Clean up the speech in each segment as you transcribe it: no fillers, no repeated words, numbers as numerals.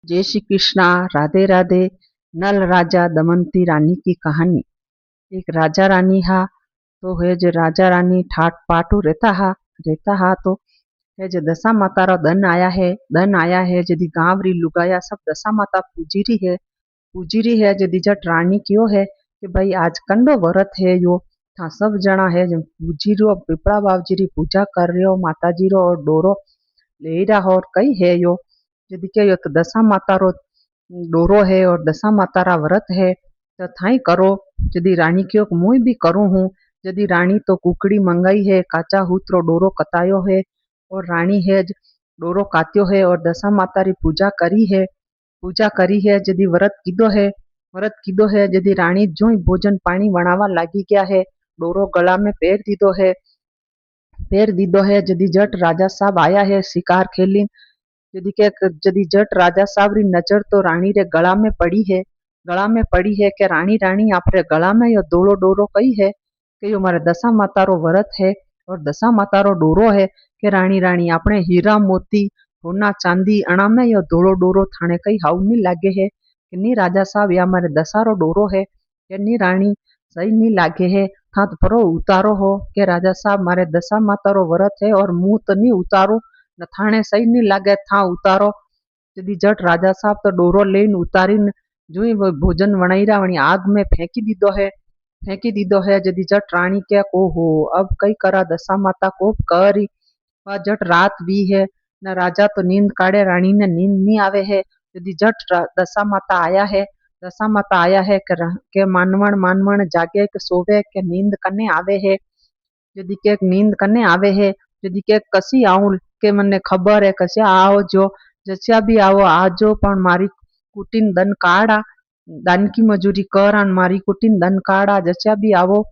जय श्री कृष्णा। राधे राधे। नल राजा दमनती रानी की कहानी। एक राजा रानी हा तो है जो राजा रानी ठाट पाटू रहता हा तो है जो दशा माता रो धन आया है जदी गांव री लुगाया सब दशा माता पूजी रही है जदी जट रानी क्यों है कि भाई आज कंडो व्रत है यो था सब जना है जो पूजी रो पिपड़ा बाबजी री पूजा कर रहे हो माता जी रो और डोरो ले रहा हो और कई है यो जदी के यो तो दशा माता रो डोरो है और दशा माता रा व्रत है तो थाई करो। जदी रानी क्यों मुई भी करूं हूँ। जदी रानी तो कुकड़ी मंगाई है काचा हुतरो डोरो कतायो है और रानी है डोरो कात्यो है और दशा माता री पूजा करी है जदी व्रत कीधो है जदी रानी जो ही भोजन पानी बनावा लागी गया है डोरो गला में पैर दीदो है जदी जट राजा साहब आया है शिकार खेली जदी जट राजा साहब री नजर तो रानी रे गला में पड़ी है कि रानी रानी आपरे गला में यो दोड़ो डोरो कई है कि यो मारे दशा माता रो व्रत है और दशा माता रो डोरो है कि रानी रानी आपने हीरा मोती सोना चांदी अणा में यो दोड़ो डोरो थाने कई हाउ नी लागे है कि नी राजा साहब या मारे दशा रो डोरो है कि नी रानी सही नी लागे है था तो परो उतारो हो कि राजा साहब मारे दशा माता रो व्रत है और मुंह तो नी उतारो न थाने सही नी लागे था उतारो। जदी जट राजा साहब तो डोरो लेन उतारी जो ही वो भोजन वणाई रा वणी आग में फेंकी दीदो है जदी जट रानी के ओ हो अब कई करा दशा माता को करी वह जट रात भी है न राजा तो नींद काढ़े रानी ने नींद नहीं आवे है यदि दशा माता आया है के मानवण जागे के सोवे के नींद कने आवे है यदि के नींद कने आवे है यदि के कसी आऊं के मने खबर है कसे आओ जो जस्या भी आओ आजो पण मारी कुटीन दन काड़ा दान की मजूरी कर मारी कुटीन दन काड़ा जस्या भी आवो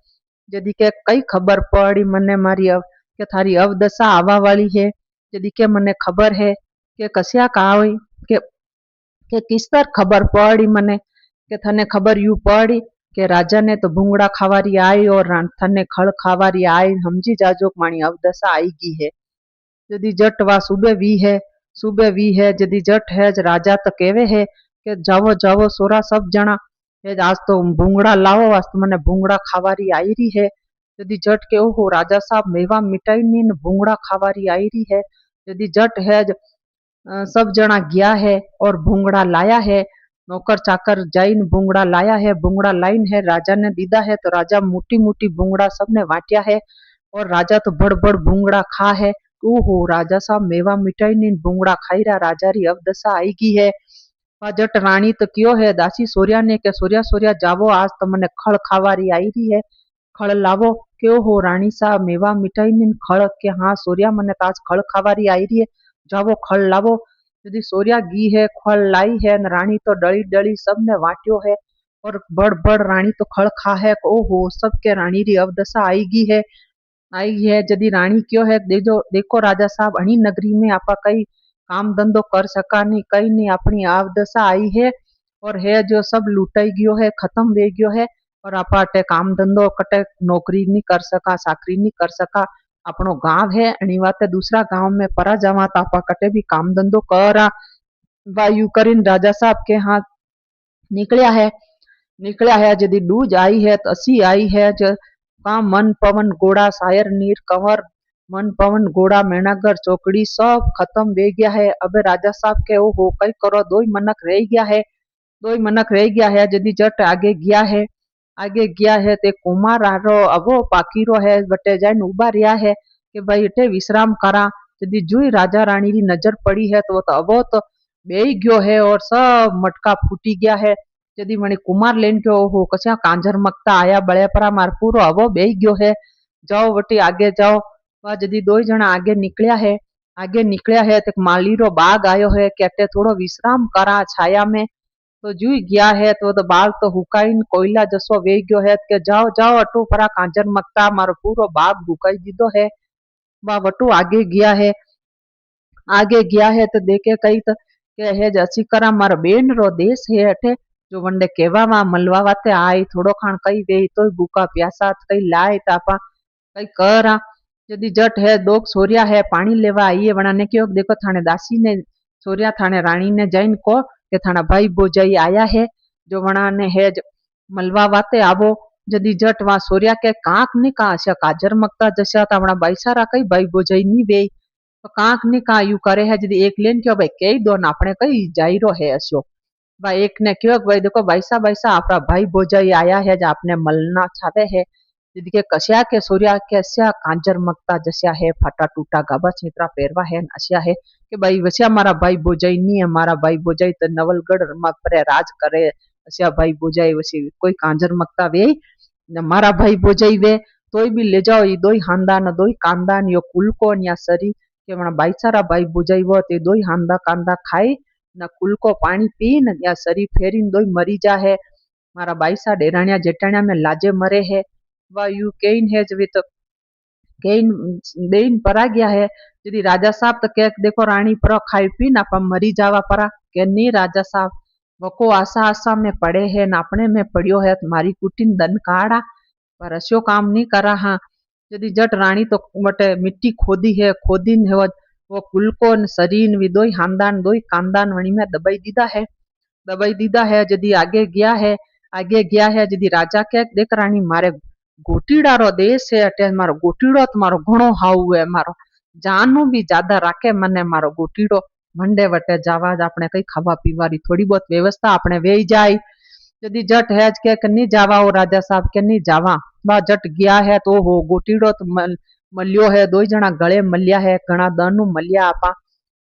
यदि के कई खबर पड़ी मने मारी अब के थारी अब दशा आवा वाली है यदि के मने खबर है के कस्या का होई के किस्तर खबर पड़ी मने के थने खबर यू पड़ी के राजा ने तो भूंगड़ा खावारी आई और थने खड़ खावारी आई समझी जाजो मानी अब दशा आईगी है। यदि जट वा सुबह वी है जदि जट है राजा तो केवे है कि जावो जावो सोरा सब जना आज तो भूंगड़ा लाओ आज तो मने भूंगड़ा खावारी आई रही है। यदि जट के ओहो राजा साहब मेवा मिटाई नी भूंगड़ा खावारी आई रही है। यदि जट है सब जना गया है और भूंगड़ा लाया है नौकर चाकर जाइन भूंगड़ा लाया है भूंगड़ा लाइन है राजा ने दीदा है तो राजा मोटी मोटी भूंगड़ा सबने वाटिया है और राजा तो बड़ बड़ भूंगड़ा खा है। ओहो राजा साहब मेवा मिठाई नी भूंगड़ा खाई रहा राजा री अब दशा आईगी है। वह जट रानी तो क्यों है दासी सोरिया ने के सोरिया सोरिया जावो आज तो मने खड़ खावारी आई रही है खड़ लावो क्यों हो रानी साहब मेवा मिठाई नी खड़ के हाँ सोरिया मने तो आज खड़ खावारी आई रही है जावो खड़ लावो। यदि सोरिया घी है खड़ लाई है न रानी तो डली डली सबने वाट्यो है और बड़ बड़ रानी तो खड़ खा है ओहो सबके रानी री अब दशा आई है जदी रानी क्यों है देखो राजा साहब अणी नगरी में आपा कई काम धंधो कर सका नहीं कई नहीं अपनी आप दशा आई है और है जो सब लुटाई गयो है खत्म वे गयो है और आपा अटे काम धंधो कटे नौकरी नहीं कर सका साकरी नहीं कर सका अपनो गांव है अणी वाते दूसरा गांव में परा जावा तो आपा कटे भी काम धंधो करा वायु करीन राजा साहब के हाथ निकलिया है जदी डूज आई है तो असी आई है जो काम मन पवन घोड़ा शायर नीर कंवर मन पवन घोड़ा मेणागर चौकड़ी सब खत्म वे गया है। अब राजा साहब के ओ हो कई करो दो ही मनक रह गया है जदी जट आगे गया है ते कुमार रो अबो पाकीरो है बटे जाइन उबा रिया है कि भाई इटे विश्राम करा जदी जुई राजा रानी री नजर पड़ी है तो वो तो अबो तो बेई गयो है और सब मटका फूटी गया है। जदी मणि कुमार लेन के हो कसा कांजर मकता आया बड़े परा मार पूरो अबो बेई गयो है जाओ वटी आगे जाओ। वह जदी दो जना आगे निकलिया है तो माली रो बाग आयो है कि अटे थोड़ो विश्राम करा छाया में तो जुई गया है तो बाल तो हुकाइन कोयला जसो वे गयो है कि जाओ जाओ अटू परा कांजर मकता मारो पूरो बाग हुकाई दीदो है। वह वटू आगे गया है तो देखे कई तो के है जसी करा मारो बेन रो देश है अठे जो वंडे केवा मा मलवा वाते आई थोड़ो खान कई वे तो भूखा प्यासा कई लाए तापा कई करा जदी जट है दो सोरिया है पानी लेवा आई है वना ने क्यों देखो थाने दासी ने सोरिया थाने रानी ने जाइन को के थाना भाई बोजाई आया है जो वणा ने है मलवा वाते आवो। जदी जट वहां सूर्या के कांक ने का आशा काजर मकता जशा तावणा भाई सारा कई भाई बोजाई नी वे तो कांक ने का यू करे है जदी एक लेन क्यों भाई कई दो ना अपने कई जाइरो है असो। भाई एक ने क्यों भाई देखो भाई सा आपरा भाई बोजाई आया है जो आपने मलना छावे है। दीदी के कस्या के सूर्या के अस्या कांजर मकता जस्या है फटा टूटा गाबा छेत्रा पेरवा है अस्या है कि भाई वस्या मारा भाई बोजाई नहीं है मारा भाई बोजाई तो नवलगढ़ पर राज करे अस्या भाई बोजाई वसी कोई कांजर मकता वे न मारा भाई बोजाई वे तोय भी ले जाओ ये दो ही खानदान दो ही कांदान यो कुल को या सरी के वणा भाई सारा भाई बोजाई वो ते दो ही हांदा कांदा खाई न कुल को पानी पी न या सरी फेरी दो ही मरी जा है। मारा भाई सा डेराणिया जेठाणिया में लाजे मरे है वा यू केन है जब तो केन देन परा गया है यदि राजा साहब तो क्या देखो रानी पर खाई पी ना पर मरी जावा परा के नहीं राजा साहब वको आशा आशा में पड़े है नापने में पड़ियो है तुम्हारी कुटिन दन काड़ा पर अस्यो काम नहीं करा हाँ। यदि जट रानी तो बटे मिट्टी खोदी है खोदी है वो कुलको शरीर विदोई खानदान दोई कांदान वणी में दबाई दीदा है जदी आगे गया है जदी राजा के देख रानी मारे गोटीड़ा रो देश है अटे मारो गोटीड़ो तो मारो घणो हाउ है मारो जानू भी ज्यादा राखे मने मारो गोटीड़ो मंडे वटे जावा अपने कई खावा पीवा री थोड़ी बहुत व्यवस्था अपने वे जाए। यदि जट है के नहीं जावा वो राजा साहब के नहीं जावा बा जट गया है तो हो गोटीड़ो तो मलियो है दो जना गले मलिया है घना दनु मलिया आपा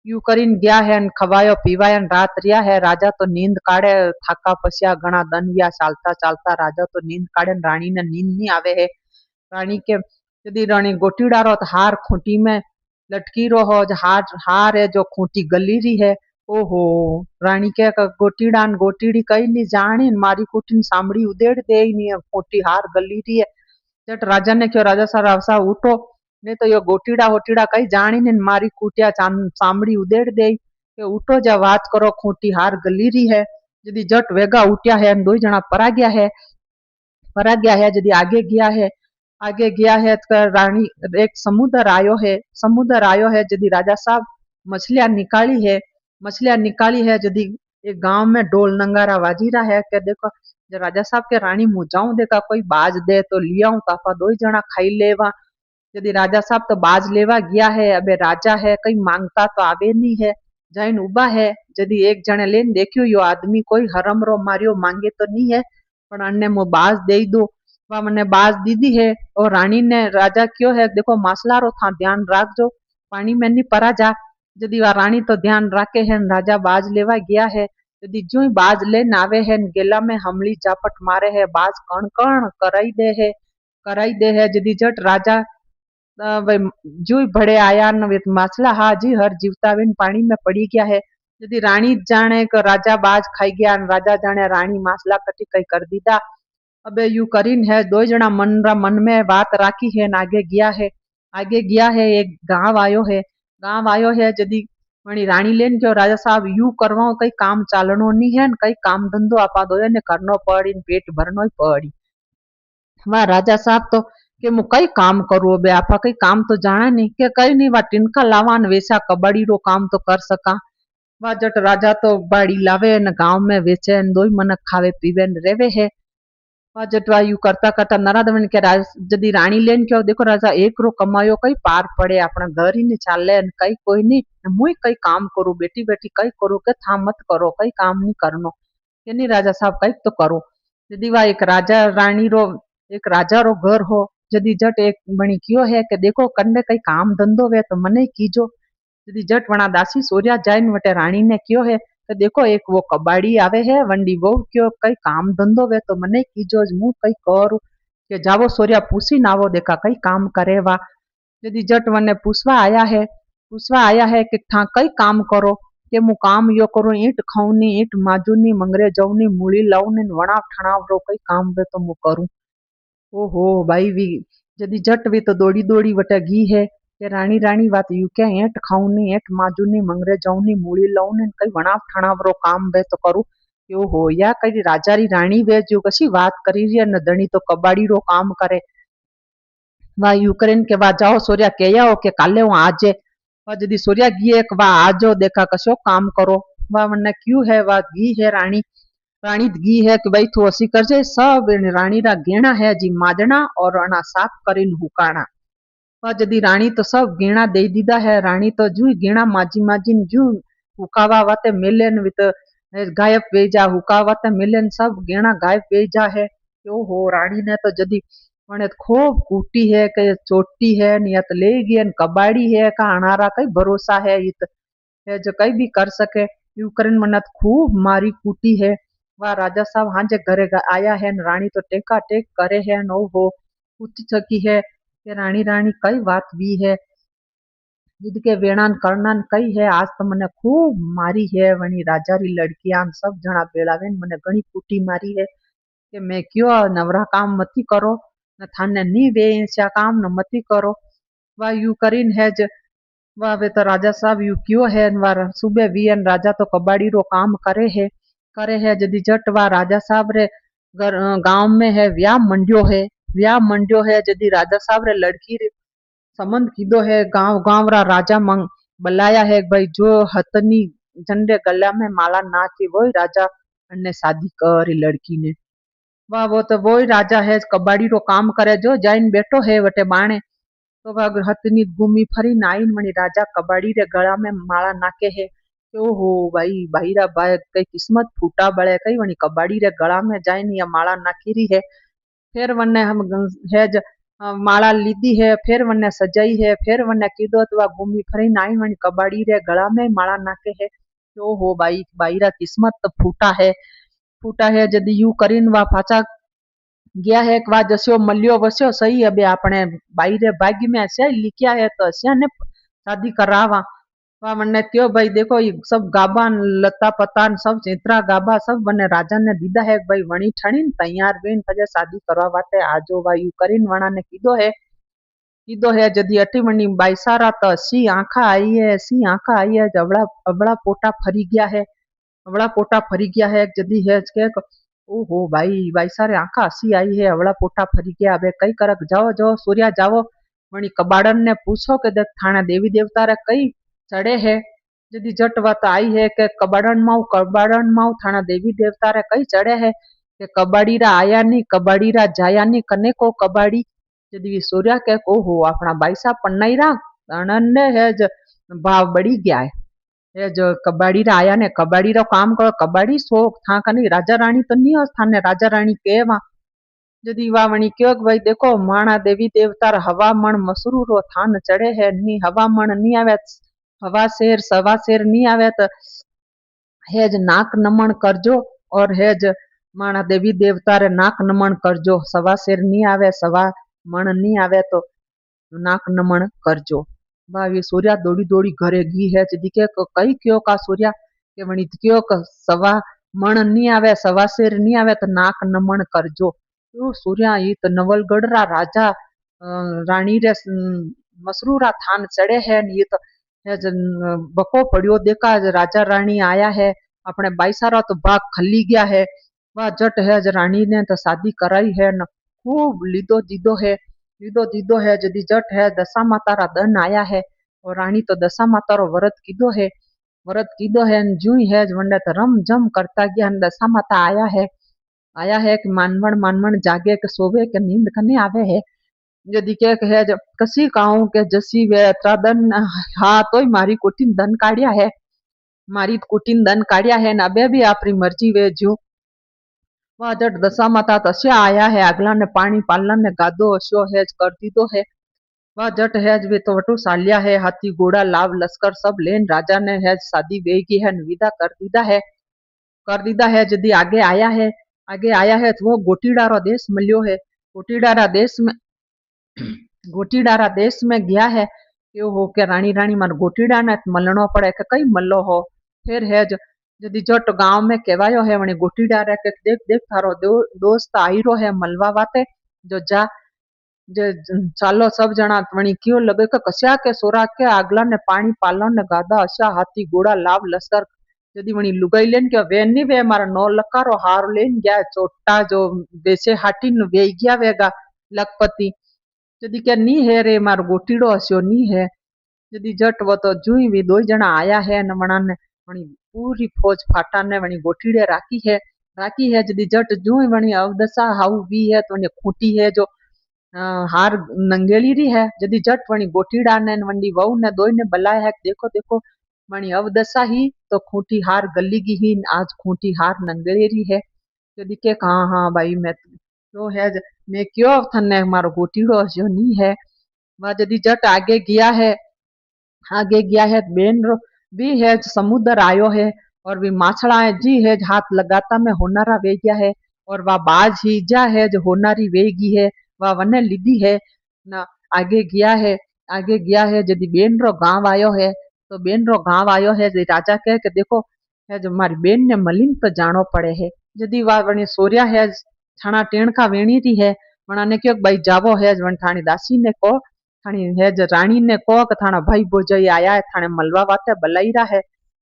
यू करीन गया है खवायो पीवाया रात रिया है राजा तो नींद काढ़े थाका पस्या घना दन या चालता चालता राजा तो नींद काढ़े रानी ने नींद नहीं आवे है। रानी के यदि रानी गोटीड़ा रो तो हार खूंटी में लटकी रो हो हार हार है जो खूंटी गली रही है। ओहो रानी के गोटीड़ा गोटीड़ी कई नहीं जानी मारी कुटिन सामड़ी उदेड़ दे ही नहीं है खूंटी हार गली रही है। जट राजा ने क्यों राजा सारा अवसा उठो नहीं तो यो गोटीड़ा होटीड़ा कई जानी ने मारी कुटिया सामड़ी उदेड़ दे के उठो जा बात करो खूंटी हार गली रही है। यदि जट वेगा उठ्या है दो जना परा गया है यदि आगे गया है तो रानी एक समुद्र आयो है यदि राजा साहब मछलियां निकाली है यदि एक गांव में डोल नंगारा वाजी रहा है के देखो जो राजा साहब के रानी मुँह जाऊं देखा कोई बाज दे तो लिया ताफा दो ही जना खाई लेवा। यदि राजा साहब तो बाज लेवा गया है अबे राजा है कई मांगता तो आवे नहीं है जैन उबा है यदि एक जने लेन देखियो यो आदमी कोई हरम रो मारियो मांगे तो नहीं है पर अन्ने मु बाज दे दो वह मैंने बाज दीदी है और रानी ने राजा क्यों है देखो मासला रो था ध्यान राख जो पानी में नहीं परा जा यदि वह रानी तो ध्यान राखे है राजा बाज लेवा गया है यदि जो ही बाज लेन आवे है गेला में हमली जापट मारे है बाज कण कण कराई दे है यदि जट राजा जो भड़े आया न मासला हाजी हर जीवताविन पानी में पड़ी गया है। यदि रानी जाने को राजा बाज खाई गया राजा जाने रानी मासला कटी कई कर दीदा अबे यू करीन है दो जना मन में बात राखी है आगे गया है एक गांव आयो है यदि वणी रानी लेन क्यों राजा साहब यू करवा कई काम चालनो नहीं है कई काम धंधो आपा दो ने करनो पड़ी पेट भरनो ही पड़ी वह राजा साहब तो के मु कई काम करू बे आपा कई काम तो जाना नहीं के कई नहीं वा टिनका लावान वैसा कबड्डी रो काम तो कर सका वा जट राजा तो बाड़ी लावे न गांव में वेचे न दो मन खावे पीवे न रेवे है वा जट वा यू करता करता नरादवन के जदी रानी लेन क्यों देखो राजा एक रो कमायो कई पार पड़े अपना घर ही नहीं चाले न कई कोई नहीं मुई कई काम करू बेटी बेटी कई करू के था मत करो कई काम नहीं करनो के नहीं राजा साहब कई तो करो यदि वा एक राजा रो घर हो यदि जट एक बणी कियो है कि देखो कन्ने कई काम धंधो वे तो मने कीजो यदि जट वणा दासी सोरिया जाइन वटे रानी ने कियो है तो देखो एक वो कबाड़ी आवे है वंडी वो क्यों कई काम धंधो वे तो मने कीजो मु कई करू के जावो सोरिया पूसी नावो देखा कई काम करे वा यदि जट वने पूछवा आया है कि था कई काम करो के मु काम यो करो ईंट खाऊनी ईंट माजूनी मंगरे जऊनी मूली लाऊनी वणा ठणाव रो कई काम वे तो मु करूं। ओहो भाई वी जदी जट वी तो दौड़ी दौड़ी वटे घी है के रानी रानी बात यू क्या ऐट खाऊनी ऐट माजूनी मंगरे जाऊनी मूली लाऊनी कई वणाव ठणाव रो काम वे तो करू यो हो या कई राजा री रानी वे जो कशी बात करी रही है न धणी तो कबाड़ी रो काम करे वा यू करेन के वा जाओ सोरिया के आओ के काले वहां आजे वा जदी सोरिया गी एक वा आजो देखा कशो काम करो वा मने क्यों है वा गी है राणी राणी गी है कि भाई तू असी करजे सब राणी रा गेणा है जी माजणा और अना साफ करीन हुकाणा। वा जदी राणी तो सब गेणा दे दीदा है राणी तो जू गेणा माजी माजी जू हुकावा वाते मिलन वित गायब वेजा हुका वाते मिलन सब गेणा गायब वेजा है। ओ हो राणी ने तो जदी वणे खूब कूटी है के चोटी है नियत ले गई कबाड़ी है का अनारा कई भरोसा है इत है जो कई भी कर सके यू करीन मन्नत खूब मारी कूटी है। वह राजा साहब हांजे घरे आया है न रानी तो टेका टेक करे है न हो पूछ सकी है कि रानी रानी कई बात भी है जिद के वेणान करनान कई है आज तो मने खूब मारी है वणी राजा री लड़कियां सब जना बेड़ावे मने घणी कूटी मारी है कि मैं क्यों नवरा काम मती करो न थाने नी वे ऐसा काम न मती करो। वह यू करीन है वाह वे तो राजा साहब यू क्यों है वार सुबह वीएन राजा तो कबाड़ी रो काम करे है जदी जट वा राजा साहब रे गांव में है व्याह मंड्यो है जदी राजा साहब रे लड़की रे संबंध कीधो है गांव गांव रा राजा मंग बुलाया है भाई जो हतनी झंडे गला में माला नाची वही राजा ने शादी करी लड़की ने। वाह वो तो वही राजा है कबाड़ी रो काम करे जो जाइन बैठो है वटे बाणे तो वह हथनी घूमी फरी नाइन मणि राजा कबाड़ी रे गला में माला नाके है ओहो भाई भाईरा भाई कई किस्मत फूटा बड़े कई वनी कबाड़ी रे गला में जाइन या माला नाखी रही है। फिर वन्ने हम है माला लीधी है फिर वन्ने सजाई है फिर वन्ने कीधो तो घूमी फरी नाइन वनी कबाड़ी रे गला में माला नाके है ओहो भाई भाईरा किस्मत तो फूटा है जदी यू करीन वा पाचा गया है एक बार जस्यो मल्यो वस्यो सही अबे आपने बाई रे भाग्य में ऐसे लिखा है तो ऐसे ने शादी करावा। वह मन्ने क्यों भाई देखो ये सब गाबा लता पतान सब चित्रा गाबा सब बने राजा ने दीदा है भाई वणी ठणी तैयार बेन पजे शादी करवा वाते आजो भाई करीन वणा ने कीधो है जदी अटी वणी बाईसारा तो सी आंखा आई है जबड़ा अबड़ा पोटा फरी गया है अबड़ा पोटा फरी गया है जदी है के ओहो भाई भाई सारे आंखा हसी आई है अवड़ा पोटा फरी गया अबे कई करक जाओ जाओ सूर्या जाओ वणी कबाड़न ने पूछो के देख थाना देवी देवता रे कई चढ़े है जदी जट वत आई है के कबाड़न माऊ थाना देवी देवता रे कई चढ़े है के कबाड़ी रा आया नी कबाड़ी रा जाया नी कने को कबाड़ी जदी सूर्या के ओहो अपना भाई साहब पन्नाई रा अनन ने है भाव बढ़ी गया है ये जो कबाड़ी रा आया ने कबाड़ी रो काम करो कबाड़ी शोक था कनी राजा रानी तो नहीं थाने राजा रानी के वा जदी वा वणी क्यों भाई देखो माणा देवी देवता हवा मण मसरू रो थान चढ़े है नी हवा मण नी आवे हवा शेर सवा शेर नी आवे तो हेज नाक नमन करजो और हेज माणा देवी देवता रे नाक नमन करजो सवा शेर नी आवे सवा मण नी आवे तो नाक नमन करजो। भावी सूर्या दौड़ी दौड़ी घरे गी है जदी के कई क्यों का सूर्या के वणी क्यों का सवा मण नी आवे सवा शेर नी आवे तो नाक नमन करजो। तो सूर्या ये तो नवलगढ़ रा राजा रानी रे मसरू रा थान चढ़े है ये तो है बको पड़ियो देखा राजा रानी आया है अपने बाईसारा तो भाग खली गया है वह जट है रानी ने तो शादी कराई है न खूब लीदो दीदो है जदी जट है दशा माता रा दन आया है और रानी तो दशा माता रो व्रत कीधो है जूई है वंडे तो रम जम करता गया दशा माता आया है कि मानवण जागे के सोवे के नींद कने आवे है जदी के है कसी काऊ के जसी वे त्रादन हाँ तो मारी कुटिन धन काढ़िया है मारी कुटिन धन काढ़िया है न अबे भी आपरी मर्जी वे जू वह जट दशा माता तस्या आया है अगला ने पानी पालना ने गादो अस्यो है कर दीदो है वह जट है वे तो वटू सालिया है हाथी घोड़ा लाव लश्कर सब लेन राजा ने है शादी वेगी है विदा कर दीदा है जदी आगे आया है तो वो गोटीडारा देश मिलियो है गोटीडारा देश में गोटीडारा देश में गया है क्यों हो के रानी रानी मार गोटीडा ने मलनो पड़े के कई मल्लो हो फिर है जदी जट गांव में कहवायो है वने गोटीडा रे के देख देख थारो दोस्त आईरो है मलवा वाते जो जा जे चालो सब जना वणी क्यों लगे के कस्या के सोरा के आगला ने पानी पालो ने गादा अशा हाथी घोड़ा लाव लश्कर जदी वणी लुगाई लेन के वे नी वे मारा 9 लखा रो हार लेन गया चोटा जो बेसे हाटी न वे गया वेगा लखपति जदी के नी है रे मार गोटीडो अस्यो नी है जदी जट वो तो जुई भी दो जना आया है न वणा ने वणी पूरी फौज फाटा ने वणी गोठीड़े राखी है जदी जट जो वणी अवदसा हाउ भी है तो वणी खूंटी है जो हार नंगेली री है जदी जट वणी गोठीड़ा ने वंडी वहू ने दोई ने बलाया है देखो देखो वणी अवदसा ही तो खूंटी हार गली की ही आज खूंटी हार नंगेली री है जदी के हाँ हाँ भाई मैं तो है मैं क्यों थने मारो गोठीड़ो जो नी है वह जदी जट आगे गया है बेन रो भी है समुद्र आयो है और भी माछड़ा है जी है हाथ लगाता में होनारा वे गया है और वह बाज ही जा है जो होनारी वेगी है वह वने लीधी है ना आगे गया है जदी बेन रो गांव आयो है तो बेन रो गांव आयो है जे राजा कहे कि देखो है जो मारी बेन ने मलिन तो जानो पड़े है जदी वह वने सोरिया है छाना टेण का वेणी री है वना ने क्यों भाई जावो है वन ठाणी दासी ने को थानी है जो रानी ने को कि थाना भाई भोजई आया है थाने मलवा वाते बलाईरा है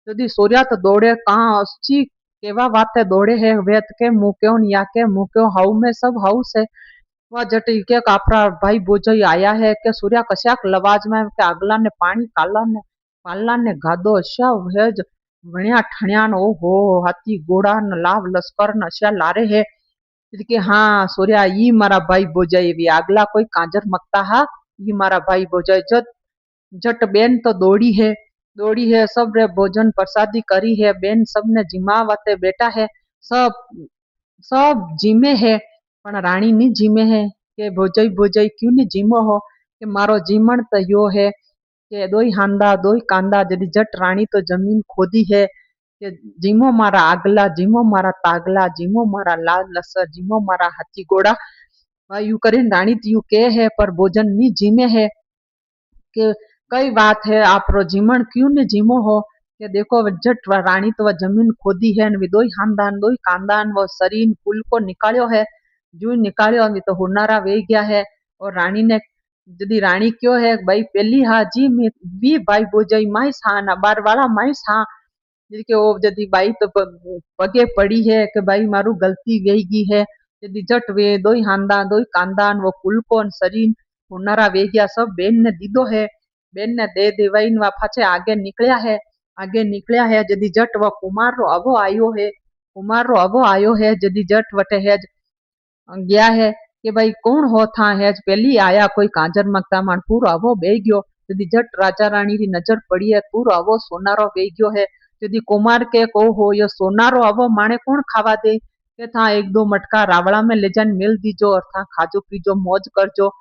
यदि सोरिया तो दौड़े कहाँ अस्ची केवा वाते दौड़े है वेत के मुंह क्यों या के मुंह क्यों हाउ में सब हाउ से वह जटी के कापरा भाई भोजई आया है के सूर्या कशाक लवाज में के अगला ने पानी काला ने गादो शव है वणिया ठणिया ओ हो हाथी घोड़ा न लाव लश्कर न अशा लारे है કે હા સોર્યા ઈ મારા ભાઈ ભોજાઈ એવી આગલા कोई कांजर मकता हा ये मारा भाई भोजाई जट जट बेन तो दौड़ी है सब रे भोजन प्रसादी करी है बेन सबने जिमा वाते बेटा है सब सब जीमे है पण रानी नी जीमे है के भोजाई भोजाई क्यों नी जीमो हो के मारो जीमण तो यो है के दोई हांदा दोई कांदा जदी जट रानी तो जमीन खोदी है के जीमो मारा आगला जीमो मारा तागला जीमो मारा लाल लसर जीमो मारा हाथी घोड़ा यू करीन रानी तो यू के है पर भोजन नी जीमे है के कई बात है आप रो जीमन क्यों ने जीमो हो के देखो जट रानी तो वह जमीन खोदी है दोई खानदान दोई कांदान वो शरीर कुल को निकालियो है जू निकालियो तो हुनारा वे गया है और रानी ने जदी रानी क्यों है भाई पहली हा जी में भी भाई बोजाई माइस हा ना बार वाला माइस हा કે ઓ जदी बाई तो पगे पड़ी है कि भाई मारू गलती वेगी है जदी जट वे दोई हांदा दोई कांदान वो कुल को शरीर हुनरा वे गया सब बेन ने दीदो है बेन ने दे देवाइन वा पाछे आगे निकलिया है जदी जट वो कुमार रो अबो आयो है जदी जट वटे है गया है कि भाई कौन हो था है पहली आया कोई कांजर मगता मान पूरो अवो बे गयो जदी जट राजा रानी री नजर पड़ी है पूरो अवो सोनारो बे गयो है जदी कुमार के को हो यो सोनारो अवो माने कौन खावा दे के था एक दो मटका रावड़ा में ले जान मिल दीजो और था खाजो पीजो मौज करजो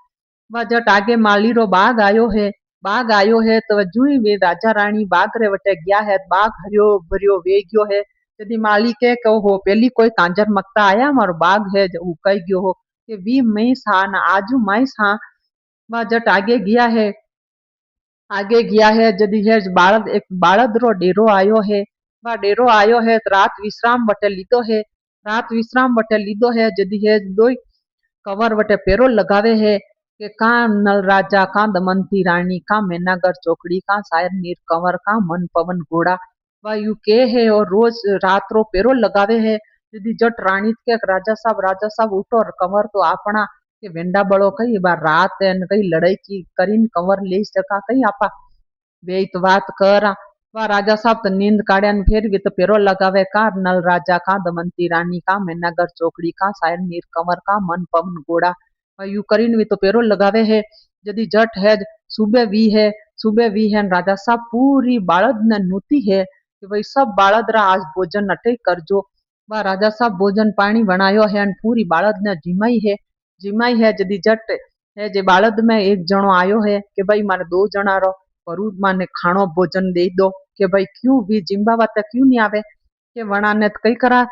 वह जट आगे माली रो बाग आयो है तो जुई वे राजा रानी बाग रे वटे गया है बाग हरियो भरियो वे गयो है यदि माली के कहो हो पहली कोई कांजर मकता आया मारो बाग है जो कही गयो हो कि वी मई सा ना आजू माई सा वह जट आगे गया है जदी है बालद एक बालद रो डेरो आयो है वह डेरो आयो है तो रात विश्राम बटे लीधो है रात विश्राम बटे लीधो है जदी है दो कंवर वटे पेरो लगावे है कि का नल राजा का दमंती रानी का मैनागर चौकड़ी का शायर नीर कंवर का मन पवन घोड़ा वह यू के है और रोज रात रो पेरो लगावे है यदि जट रानी के राजा साहब उठो और कंवर तो आपना के वेंडा बड़ो कई बार रात है कई लड़ाई की करीन कंवर ले सका कई आपा वे तो बात कर वाह राजा साहब तो नींद काढ़िया ने फिर भी तो पेरो लगावे का नल राजा का दमंती रानी का मैनागर चौकड़ी का शायर नीर कंवर का मन पवन घोड़ा यू करीन भी तो पेरो लगावे है यदि जट है सुबह भी है राजा साहब पूरी बालद ने नूती है कि भाई सब बालद रा आज भोजन अटे करजो वह राजा साहब भोजन पानी बनायो है पूरी बालद ने जिमाई है यदि जट है जे बालद में एक जनो आयो है कि भाई मारे दो जना रो परूद माने खानो भोजन दे दो कि भाई क्यों भी जिम्बावा तक क्यों नहीं आवे कि वणा ने कई करा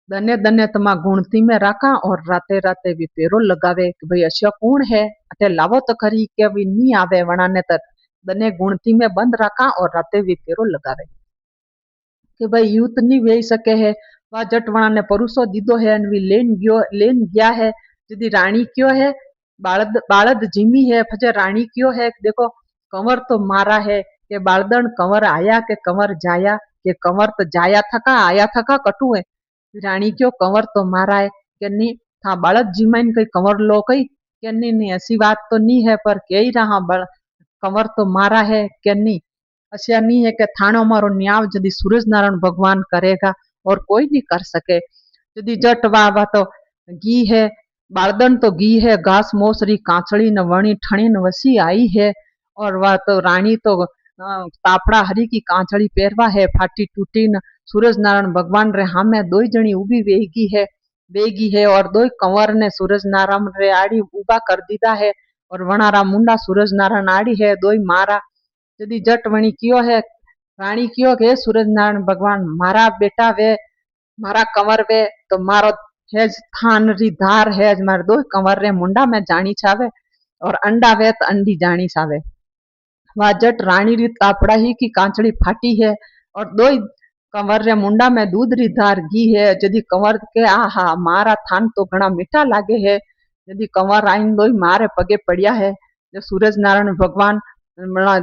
दने दने तमा गुणती में राखा और राते राते भी पेरो लगावे कि भाई अशा कौन है अटे लावो तो खरी के भी नहीं आवे वणा ने तर दने गुणती में बंद रखा और राते भी पेरो लगावे कि भाई यूथ नहीं वे सके है वह जटवणा ने परुसो दीदो है लेन गया है यदि रानी क्यों है बालद बालद जिमी है फजे रानी क्यों है देखो कंवर तो मारा है के बालदन कंवर आया के कंवर जाया के कंवर तो जाया थका आया थका कटू है रानी क्यों कंवर तो मारा है के नहीं था बालद जिमाइन कई कंवर लो कई के नहीं नहीं ऐसी बात तो नहीं है पर कह ही रहा कंवर तो मारा है के नहीं ऐसा नहीं है कि थानो मारो न्याव यदि सूरज नारायण भगवान करेगा और कोई नहीं कर सके। यदि जट वाह तो घी है, बालदन तो घी है, घास मोसरी कांचड़ी न वणी ठणी न वसी आई है। और वह तो रानी तो तापड़ा हरी की कांचड़ी पेरवा है, फाटी टूटी न सूरज नारायण भगवान रे हामे दो जणी उभी वेगी है और दो कंवर ने सूरज नारायण रे आड़ी उबा कर दीदा है। और वणारा मुंडा सूरज नारायण आड़ी है दो मारा। यदि जट वणी कियो है, रानी कियो के सूरज नारायण भगवान मारा बेटा वे, मारा कंवर वे तो मारो हेज थान री धार हेज मारे दो कंवर रे मुंडा में जानी छावे। और अंडा वे तो अंडी जानी छावे। वह जट रानी री तापड़ा ही की कांचड़ी फाटी है और दो कंवर रे मुंडा में दूध री धार घी है। यदि कंवर के आहा मारा थान तो घना मीठा लागे है। यदि कंवर आइन दो मारे पगे पड़िया है। जो सूरज नारायण भगवान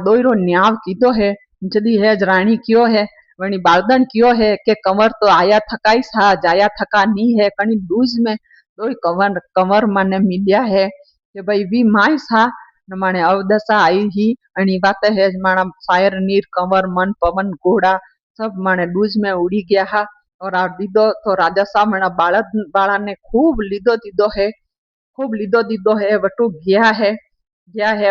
दो रो न्याव कीधो है। यदि हेज रानी कियो है, वणी बालदन कियो है के कंवर तो आया थकाई सा जाया थका नी है कणी दूज में दो कंवर कंवर माने मिलिया है कि भाई वी माय सा न माने अवदशा आई ही। अणी बात है माना फायर नीर कंवर मन पवन घोड़ा सब माने दूज में उड़ी गया हा। और आ दीदो तो राजा सा मना बालद बाला ने खूब लीधो दीदो है, खूब लीधो दीदो है वटू गया है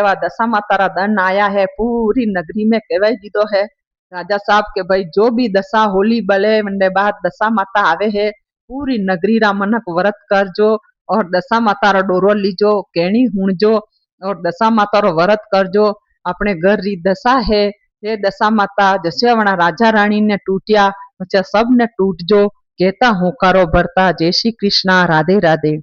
वा दशा माता रा दन आया है पूरी नगरी में कहवाई दीदो है। राजा साहब के भाई जो भी दशा होली बले वंदे बाद दशा माता आवे है पूरी नगरी रा मनक व्रत करजो और दशा माता रो डोरो लीजो केणी हुणजो और दशा माता रो व्रत करजो। अपने घर री दशा है हे दशा माता जैसे वणा राजा रानी ने टूटिया वैसे सब ने टूटजो। कहता होकारो भरता जय श्री कृष्णा राधे राधे।